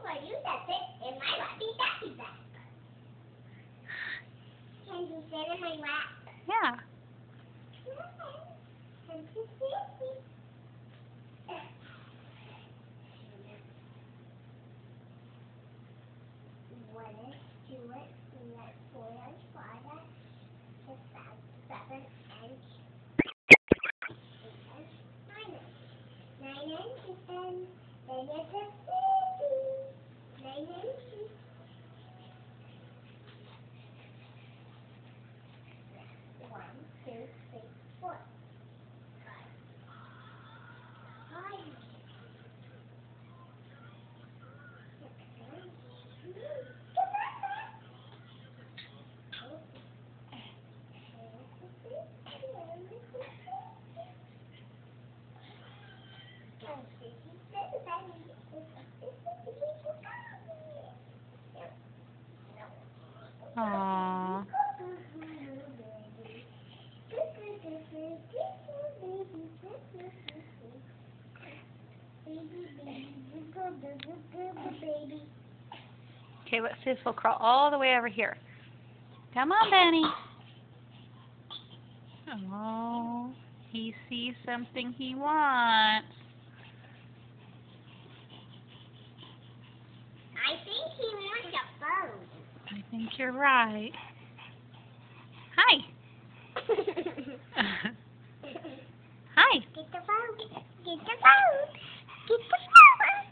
for you to sit in my lappy tappy lap. Can you sit in my lap? Yeah. Can you sit? What is Stuart? Let's 4 and 5 to 7 and 9 and 10. 9 and 10. 9 and 10. One, two, three, four. Five. Aww. Okay, let's see if we'll crawl all the way over here. Come on, Benny. Oh, he sees something he wants. I think he wants a phone. I think you're right. Hi. Hi. Get the phone. Get the phone. Get the phone.